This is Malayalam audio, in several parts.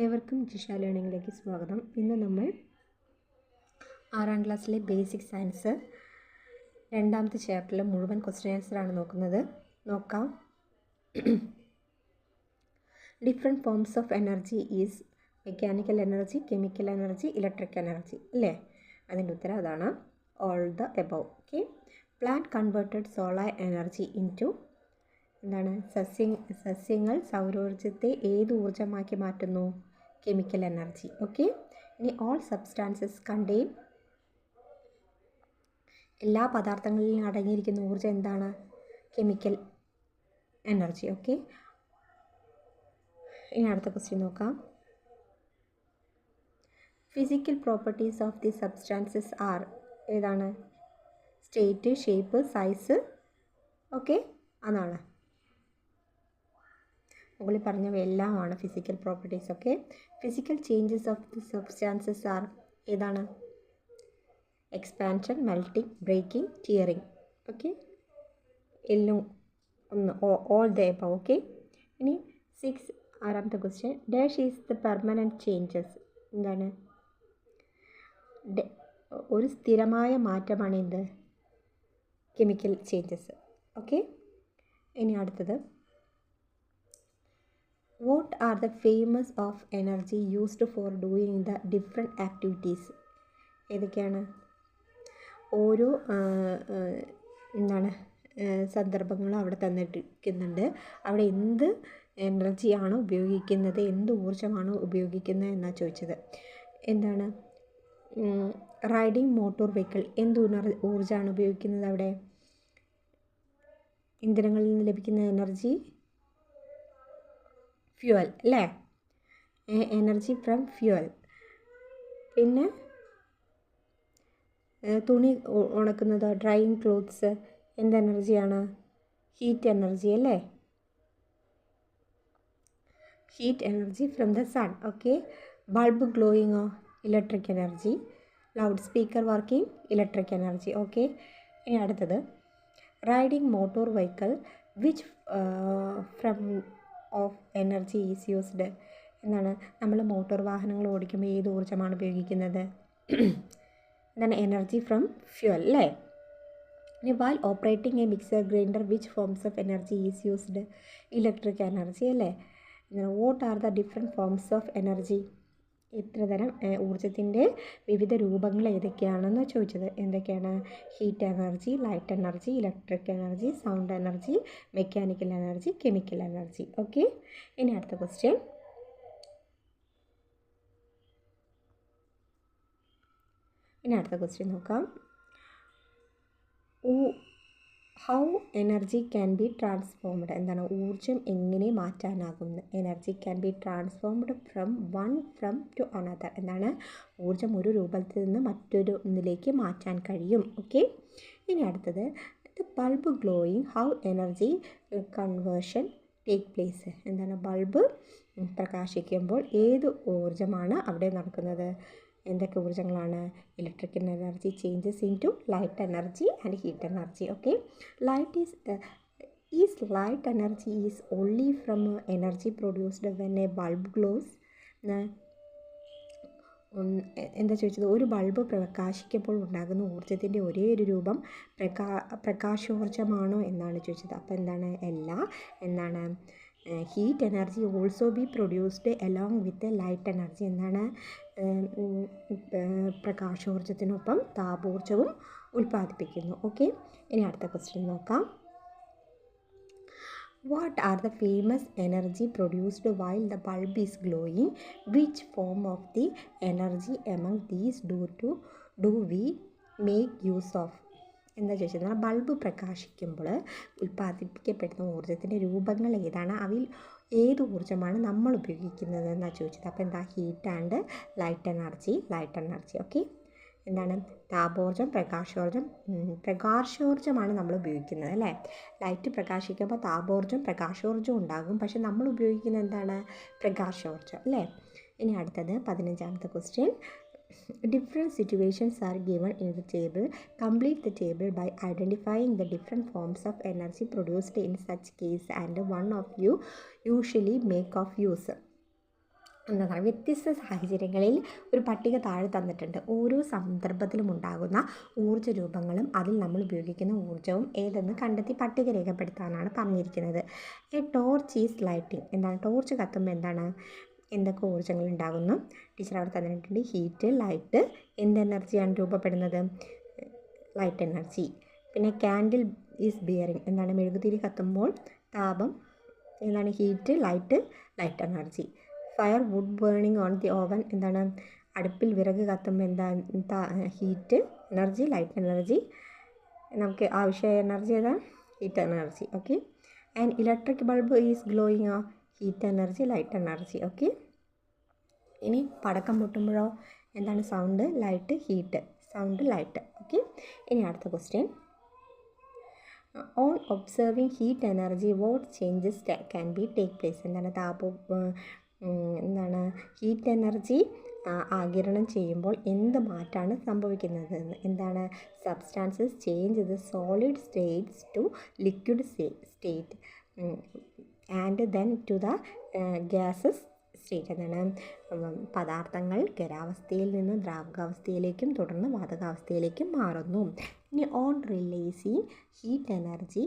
ഏവർക്കും ജിഷ ലേണിംഗിലേക്ക് സ്വാഗതം. ഇന്ന് നമ്മൾ 6ാം ക്ലാസ്സിലെ ബേസിക് സയൻസ് 2ാമത്തെ ചാപ്റ്ററിലെ മുഴുവൻ ക്വസ്റ്റ്യൻ ആൻസറാണ് നോക്കാം. Different forms of energy is mechanical energy, chemical energy, electric energy അല്ലേ? അതിൻ്റെ ഉത്തരം അതാണ് all the above. Okay. Plant converted solar energy into എന്താണ്? സസ്യങ്ങൾ സൗരോർജ്ജത്തെ ഏത് ഊർജ്ജമാക്കി മാറ്റുന്നു? Chemical energy. ഓക്കെ. ഇനി ഓൾ സബ്സ്റ്റാൻസസ് കണ്ടെയ്ൻ, എല്ലാ പദാർത്ഥങ്ങളിലും അടങ്ങിയിരിക്കുന്ന ഊർജ്ജം എന്താണ്? Chemical energy. ഓക്കെ. ഇനി അടുത്ത ക്വസ്റ്റ്യൻ നോക്കാം. Physical properties of the substances are ഏതാണ്? State, shape, size. ഓക്കെ, അതാണ് മുകളിൽ പറഞ്ഞവയെല്ലാമാണ് physical properties. Okay. Physical changes of the substances are ഏതാണ്? Expansion, melting, breaking, tearing. Okay, എല്ലാം ഒന്ന് ഓൾ ദ എബവ്. ഓക്കെ. ഇനി 6ാമത്തെ question. Dash is the permanent changes. എന്താണ്? ഒരു സ്ഥിരമായ മാറ്റമാണ് എന്ത്? Chemical changes. ഓക്കെ. ഇനി അടുത്തത്, what are the forms of energy used for doing the different activities? ഏതൊക്കെയാണ്? ഓരോ സന്ദർഭങ്ങളും അവിടെ തന്നിരിക്കുന്നുണ്ട്. അവിടെ എന്ത് എനർജിയാണ് ഉപയോഗിക്കുന്നത്, എന്ത് ഊർജ്ജമാണ് ഉപയോഗിക്കുന്നത് എന്നാണ് ചോദിച്ചത്. എന്താണ്? റൈഡിങ് മോട്ടോർ വെഹിക്കിൾ എന്ത് ഊർജ്ജമാണ് ഉപയോഗിക്കുന്നത്? അവിടെ ഇന്ധനങ്ങളിൽ നിന്ന് ലഭിക്കുന്ന എനർജി ഫ്യൂവൽ അല്ലേ? Energy from fuel. പിന്നെ തുണി ഉണക്കുന്നത്, ഡ്രൈയിങ് ക്ലോത്ത്സ് എന്ത് എനർജിയാണ്? ഹീറ്റ് എനർജി അല്ലേ? Heat energy from the sun. Okay. Bulb ഗ്ലോയിങ്ങോ? Electric energy. Loud speaker working? Electric energy. Okay. ഇനി അടുത്തത്, riding motor vehicle which form of energy is used. എന്താണ്? നമ്മൾ മോട്ടോർ വാഹനങ്ങൾ ഓടിക്കുമ്പോൾ ഏത് ഊർജ്ജമാണ് ഉപയോഗിക്കുന്നത്? എന്താണ്? എനർജി ഫ്രം ഫ്യൂവൽ അല്ലേ? ഇനി while operating a mixer grinder which forms of energy is used? Electric energy അല്ലേ? What are the different forms of energy? ഇത്ര തരം ഊർജ്ജത്തിൻ്റെ വിവിധ രൂപങ്ങൾ ഏതൊക്കെയാണെന്ന് ചോദിച്ചത്. എന്തൊക്കെയാണ്? Heat energy, light energy, electric energy, sound energy, mechanical energy, chemical energy. Okay. ഇനി അടുത്ത ക്വസ്റ്റ്യൻ. നോക്കാം. How energy can be transformed. എന്താണ്? ഊർജ്ജം എങ്ങനെ മാറ്റാനാകും? Energy can be transformed from to another. എന്താണ്? ഊർജ്ജം ഒരു രൂപത്തിൽ നിന്ന് മറ്റൊന്നിലേക്ക് മാറ്റാൻ കഴിയും. ഓക്കെ. ഇനി അടുത്തത്, the bulb glowing, how energy conversion take place. എന്താണ്? ബൾബ് പ്രകാശിക്കുമ്പോൾ ഏത് ഊർജ്ജമാണ് അവിടെ നടക്കുന്നത്? എന്തൊക്കെ ഊർജ്ജങ്ങളാണ്? Electrical energy changes into light energy and heat energy. Okay. Light energy is only form energy produced when a bulb glows. എന്താ ചോദിച്ചത്? ഒരു ബൾബ് പ്രകാശിക്കുമ്പോൾ ഉണ്ടാകുന്ന ഊർജ്ജത്തിൻ്റെ ഒരേ ഒരു രൂപം പ്രകാശോർജ്ജമാണോ എന്നാണ് ചോദിച്ചത്. അപ്പോൾ എന്താണ്? എന്താണ്? Heat energy also be produced along with light energy. എന്താണ്? പ്രകാശോർജ്ജത്തിനൊപ്പം താപോർജ്ജവും ഉൽപ്പാദിപ്പിക്കുന്നു. ഓക്കെ. ഇനി അടുത്ത ക്വസ്റ്റ്യൻ നോക്കാം. What are the famous energy produced while the bulb is glowing? Which form of the energy among these do we make use of? എന്താ ചോദിച്ചത്? ബൾബ് പ്രകാശിക്കുമ്പോൾ ഉൽപ്പാദിപ്പിക്കപ്പെടുന്ന ഊർജ്ജത്തിൻ്റെ രൂപങ്ങൾ ഏതാണ്? അവയിൽ ഏത് ഊർജ്ജമാണ് നമ്മൾ ഉപയോഗിക്കുന്നത് എന്നാണ് ചോദിച്ചത്. അപ്പോൾ എന്താ? Heat and light energy. Okay. എന്താണ്? താപോർജ്ജം, പ്രകാശോർജ്ജമാണ് നമ്മൾ ഉപയോഗിക്കുന്നത് അല്ലേ? ലൈറ്റ് പ്രകാശിക്കുമ്പോൾ താപോർജ്ജം, പ്രകാശോർജ്ജം ഉണ്ടാകും. പക്ഷെ നമ്മൾ ഉപയോഗിക്കുന്നത് എന്താണ്? പ്രകാശോർജ്ജം അല്ലേ? ഇനി അടുത്തത് 15ാമത്തെ question. Different situations are given in the table. Complete the table by identifying the different forms of energy produced in such case and one of you usually make of use. എന്താണ് വ്യത്യസ്ത സാഹചര്യങ്ങളിൽ ഒരു പട്ടിക താഴെ തന്നിട്ടുണ്ട്. ഓരോ സന്ദർഭത്തിലും ഉണ്ടാകുന്ന ഊർജ്ജ രൂപങ്ങളും അതിൽ നമ്മൾ ഉപയോഗിക്കുന്ന ഊർജ്ജവും ഏതെന്ന് കണ്ടെത്തി പട്ടിക രേഖപ്പെടുത്താനാണ് പറഞ്ഞിരിക്കുന്നത്. A torch is lighting. എന്താണ് ടോർച്ച് കത്തുമ്പോൾ എന്താണ് എന്തൊക്കെ ഊർജ്ജങ്ങൾ ഉണ്ടാകുന്നു? ടീച്ചർ അവിടെ തന്നിട്ടുണ്ട്. ഹീറ്റ്, ലൈറ്റ്, എന്ത് എനർജിയാണ് രൂപപ്പെടുന്നത്? Light energy. പിന്നെ കാൻഡിൽ ഈസ് ബിയറിംഗ്. എന്താണ് മെഴുകുതിരി കത്തുമ്പോൾ താപം എന്താണ്? Heat, light, light energy. Firewood burning on the oven. എന്താണ് അടുപ്പിൽ വിറക് കത്തുമ്പോൾ എന്താ? Heat energy, light energy. നമുക്ക് ആവശ്യമായ എനർജി ഏതാണ്? Heat energy. Okay. And electric bulb is glowing. Heat energy, light energy. Okay. ഇനി പടക്കം പൊട്ടുമ്പോഴോ എന്താണ്? Sound, light, heat. Sound, light. Okay. ഇനി അടുത്ത question. On observing heat energy what changes can B take place. എന്താണ് എന്താണ് ഹീറ്റ് എനർജി ആഗിരണം ചെയ്യുമ്പോൾ എന്ത് മാറ്റമാണ് സംഭവിക്കുന്നത്? എന്താണ്? Substances change the solid states to liquid state and then to the gases state. എന്താണ് പദാർത്ഥങ്ങൾ ഖരാവസ്ഥയിൽ നിന്ന് ദ്രാവകാവസ്ഥയിലേക്കും തുടർന്ന് വാതകാവസ്ഥയിലേക്കും മാറുന്നു. ഇനി on releasing heat energy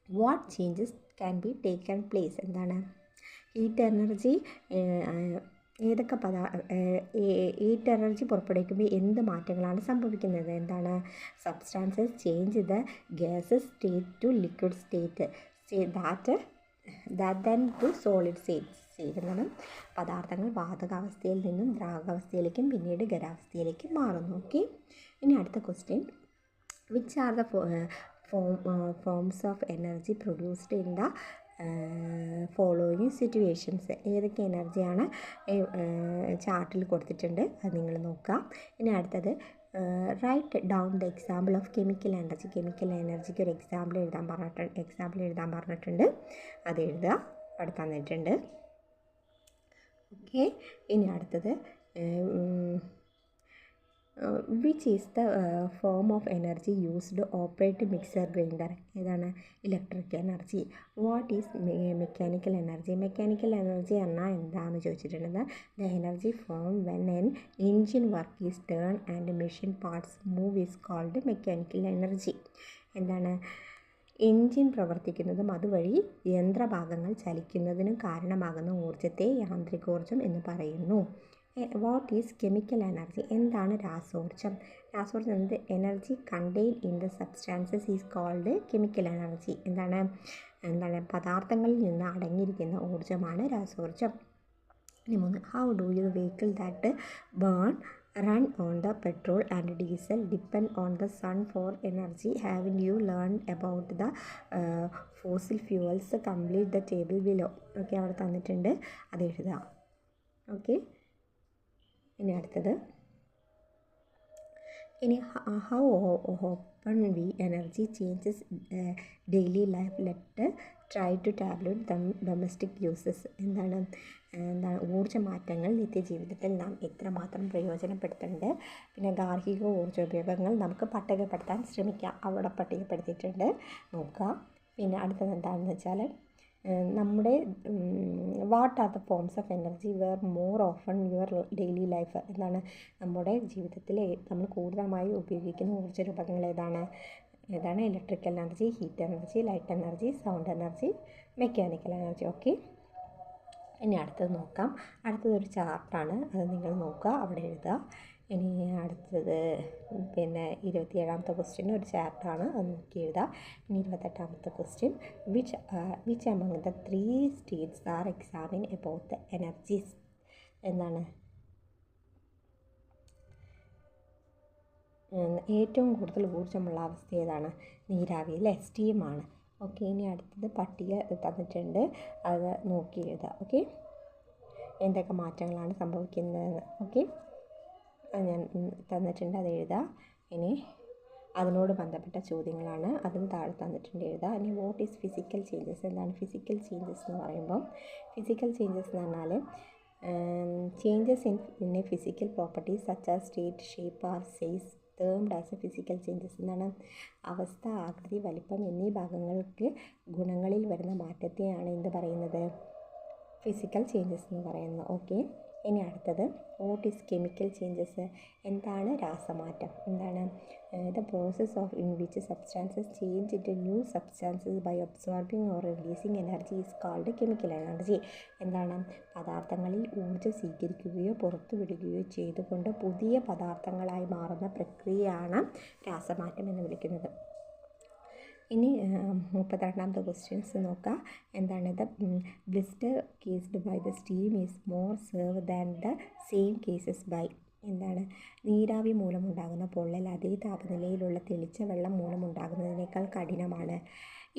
what changes can be taken place. എന്താണ് ഹീറ്റ് എനർജി ഏതൊക്കെ ഹീറ്റ് എനർജി പുറപ്പെടുവിക്കുമ്പോൾ എന്ത് മാറ്റങ്ങളാണ് സംഭവിക്കുന്നത്? എന്താണ്? Substances change the gases state to liquid state that then to solid state. എന്താണ് പദാർത്ഥങ്ങൾ വാതകാവസ്ഥയിൽ നിന്നും ദ്രാവകാവസ്ഥയിലേക്കും പിന്നീട് ഖരാവസ്ഥയിലേക്കും മാറുന്നു. ഓക്കെ. ഇനി അടുത്ത question. Which are the forms of energy produced in the following situations. ഏതൊക്കെ എനർജിയാണ് ചാർട്ടിൽ കൊടുത്തിട്ടുണ്ട്, അത് നിങ്ങൾ നോക്കുക. ഇനി അടുത്തത് write down the example of chemical energy. Chemical എനർജിക്ക് ഒരു എക്സാമ്പിൾ എഴുതാൻ പറഞ്ഞിട്ടുണ്ട്. അത് എഴുതുക. അവിടെ തന്നിട്ടുണ്ട്. ഓക്കെ. ഇനി അടുത്തത് which is the form of energy used operate mixer grinder. ഏതാണ്? Electric energy. What is mechanical energy. Mechanical energy എന്നാൽ എന്താണെന്ന് ചോദിച്ചിട്ടുണ്ടെങ്കിൽ the energy form when an engine work is turn and machine parts move is called mechanical energy. എന്താണ് എൻജിൻ പ്രവർത്തിക്കുന്നതും അതുവഴി യന്ത്രഭാഗങ്ങൾ ചലിക്കുന്നതിനും കാരണമാകുന്ന ഊർജ്ജത്തെ യാന്ത്രികോർജ്ജം എന്ന് പറയുന്നു. What is chemical energy. എന്താണ് രാസോർജ്ജം? രാസോർജ്ജം എന്നത് energy contain in the substances is called chemical energy. എന്താണ് പദാർത്ഥങ്ങളിൽ നിന്ന് അടങ്ങിയിരിക്കുന്ന ഊർജ്ജമാണ് രാസോർജ്ജം. ഇനി 3. How do you vehicle that run on the petrol and diesel depend on the sun for energy. Haven't you learned about the fossil fuels? Complete the table below. Okay. അവിടെ തന്നിട്ടുണ്ട്. അത് എഴുതുക. ഓക്കെ. ഇനി അടുത്തത്. ഇനി how open we energy changes daily life. Let try to tabulate domestic uses. എന്താണ് ഊർജ്ജമാറ്റങ്ങൾ നിത്യജീവിതത്തിൽ നാം എത്രമാത്രം പ്രയോജനപ്പെടുത്തുന്നുണ്ട്. പിന്നെ ഗാർഹിക ഊർജ്ജോപയോഗങ്ങൾ നമുക്ക് പട്ടികപ്പെടുത്താൻ ശ്രമിക്കാം. അവിടെ പട്ടികപ്പെടുത്തിയിട്ടുണ്ട്, നോക്കുക. പിന്നെ അടുത്തത് എന്താണെന്ന് വെച്ചാൽ നമ്മുടെ what are the forms of energy where more often your daily life. എന്താണ് നമ്മുടെ ജീവിതത്തിൽ നമ്മൾ കൂടുതലായി ഉപയോഗിക്കുന്ന ഊർജ്ജ രൂപങ്ങൾ ഏതാണ്? Electrical energy, heat energy, light energy, sound energy, mechanical energy. Okay. ഇനി അടുത്തത് നോക്കാം. അടുത്തതൊരു ചാർട്ടാണ്, അത് നിങ്ങൾ നോക്കുക, അവിടെ എഴുതുക. ഇനി അടുത്തത് പിന്നെ 27ാമത്തെ ക്വസ്റ്റ്യൻ ഒരു ചാർട്ടാണ്, അത് നോക്കി എഴുതുക. ഇനി 28ാമത്തെ question. Which among the 3 states are examine about the energies. എന്താണ് ഏറ്റവും കൂടുതൽ ഊർജ്ജമുള്ള അവസ്ഥ ഏതാണ്? നീരാവി അല്ലേ, സ്റ്റീമാണ്. ഓക്കെ. ഇനി അടുത്തത് പട്ടിക തന്നിട്ടുണ്ട്, അത് നോക്കി എഴുതുക. ഓക്കെ. എന്തൊക്കെ മാറ്റങ്ങളാണ് സംഭവിക്കുന്നതെന്ന്. ഓക്കെ. ഞാൻ തന്നിട്ടുണ്ട്, അത് എഴുതുക. ഇനി അതിനോട് ബന്ധപ്പെട്ട ചോദ്യങ്ങളാണ്, അതും താഴെ തന്നിട്ടുണ്ട്, എഴുതുക. ഇനി വാട്ട് ഈസ് ഫിസിക്കൽ ചേഞ്ചസ്. എന്താണ് ഫിസിക്കൽ ചേഞ്ചസ് എന്ന് പറയുമ്പം? ഫിസിക്കൽ ചേഞ്ചസ് എന്ന് പറഞ്ഞാൽ changes in a physical properties such as state, shape or size termed as a physical changes. എന്താണ് അവസ്ഥ, ആകൃതി, വലിപ്പം എന്നീ ഭാഗങ്ങൾക്ക് ഗുണങ്ങളിൽ വരുന്ന മാറ്റത്തെയാണ് എന്ത് പറയുന്നത്? ഫിസിക്കൽ ചേഞ്ചസ് എന്ന് പറയുന്നത്. ഓക്കെ, ഇനി അടുത്തത് വാട്ട് ഈസ് കെമിക്കൽ ചേഞ്ചസ്? എന്താണ് രാസമാറ്റം? എന്താണ് the process of in which substances change into new substances by absorbing or releasing energy is called chemical energy. എന്താണ്? പദാർത്ഥങ്ങളിൽ ഊർജ്ജം സ്വീകരിക്കുകയോ പുറത്തുവിടുകയോ ചെയ്തുകൊണ്ട് പുതിയ പദാർത്ഥങ്ങളായി മാറുന്ന പ്രക്രിയയാണ് രാസമാറ്റം എന്ന് വിളിക്കുന്നത്. ഇനി 32ാമത്തെ ക്വസ്റ്റ്യൻസ് നോക്കാം. എന്താണ്? The blister caused by the steam is more severe than the same causes by. എന്താണ്? നീരാവി മൂലമുണ്ടാകുന്ന പൊള്ളൽ അതേ താപനിലയിലുള്ള തെളിച്ച വെള്ളം മൂലമുണ്ടാകുന്നതിനേക്കാൾ കഠിനമാണ്.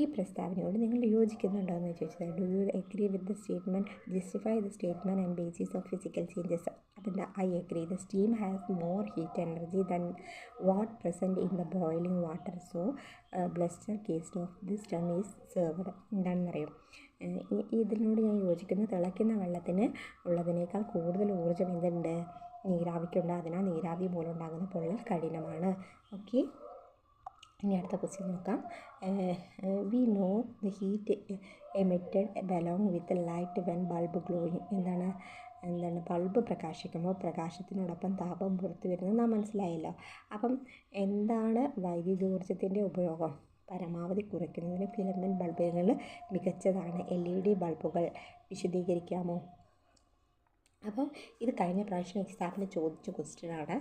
ഈ പ്രസ്താവനയോട് നിങ്ങൾ യോജിക്കുന്നുണ്ടോ എന്ന് ചോദിച്ചത്. Do you agree with the statement? Justify the statement and basis of physical changes. അപ്പം I agree. The steam has more heat energy than what present in the boiling water. So blister caused of this term is served. എന്താണെന്നറിയും? ഇതിനോട് ഞാൻ യോജിക്കുന്നു. തിളയ്ക്കുന്ന വെള്ളത്തിന് ഉള്ളതിനേക്കാൾ കൂടുതൽ ഊർജ്ജം എന്തുണ്ട്? നീരാവിക്കുണ്ട്. അതിനാൽ നീരാവി മൂലം ഉണ്ടാകുന്ന പൊള്ളൽ കഠിനമാണ്. ഓക്കെ, ഇനി അടുത്ത ക്വസ്റ്റ്യൻ നോക്കാം. We know the heat emitted along with light when bulb glowing. എന്താണ്? ബൾബ് പ്രകാശിക്കുമ്പോൾ പ്രകാശത്തിനോടൊപ്പം താപം പുറത്തു വരുന്നത് നാം മനസ്സിലായല്ലോ. അപ്പം എന്താണ് വൈദ്യുതോർജ്ജത്തിൻ്റെ ഉപയോഗം പരമാവധി കുറയ്ക്കുന്നതിന് ഫിലമെൻറ്റ് ബൾബുകൾ മികച്ചതാണ്. LED ബൾബുകൾ വിശദീകരിക്കാമോ? അപ്പം ഇത് കഴിഞ്ഞ പ്രാവശ്യം എക്സാമിന് ചോദിച്ച ക്വസ്റ്റ്യനാണ്.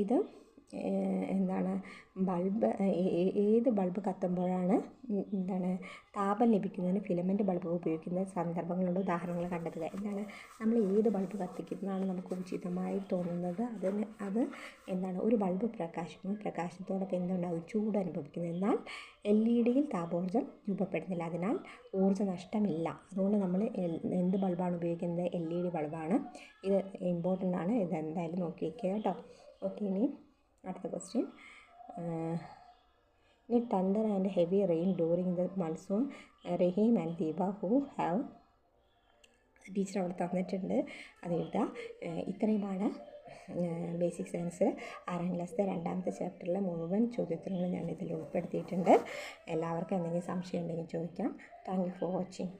ഇത് എന്താണ്? ബൾബ് ഏത് ബൾബ് കത്തുമ്പോഴാണ് എന്താണ് താപം ലഭിക്കുന്നതിന് ഫിലമെൻറ്റ് ബൾബ് ഉപയോഗിക്കുന്ന സന്ദർഭങ്ങളുടെ ഉദാഹരണങ്ങൾ കണ്ടെത്തുക. എന്താണ്? നമ്മൾ ഏത് ബൾബ് കത്തിക്കുന്നതാണ് നമുക്ക് ഉചിതമായി തോന്നുന്നത്? അത് എന്താണ്? ഒരു ബൾബ് പ്രകാശിക്കുന്നു. പ്രകാശത്തോടൊപ്പം എന്തുണ്ടാകും? ചൂട് അനുഭവിക്കുന്നു. എന്നാൽ LED-യിൽ താപോർജ്ജം രൂപപ്പെടുന്നില്ല. അതിനാൽ ഊർജ്ജ നഷ്ടമില്ല. അതുകൊണ്ട് നമ്മൾ എന്ത് ബൾബാണ് ഉപയോഗിക്കുന്നത്? LED ബൾബാണ്. ഇത് ഇമ്പോർട്ടൻ്റ് ആണ്. ഇത് എന്തായാലും നോക്കി വയ്ക്കുക കേട്ടോ. ഓക്കെ, ഇനി അടുത്ത ക്വസ്റ്റ്യൻ. ഇനി thunder and heavy rain during the monsoon. Rahim and Deepa who have. Teacher അവിടെ തന്നിട്ടുണ്ട്, അത് എഴുതുക. ഇത്രയുമാണ് ബേസിക് സയൻസ് 6ാം ക്ലാസ്സിലെ 2ാമത്തെ ചാപ്റ്ററിലെ മുഴുവൻ ചോദ്യോത്തരങ്ങളും ഞാൻ ഇതിൽ ഉൾപ്പെടുത്തിയിട്ടുണ്ട്. എല്ലാവർക്കും എന്തെങ്കിലും സംശയം ഉണ്ടെങ്കിൽ ചോദിക്കാം. Thank you for watching.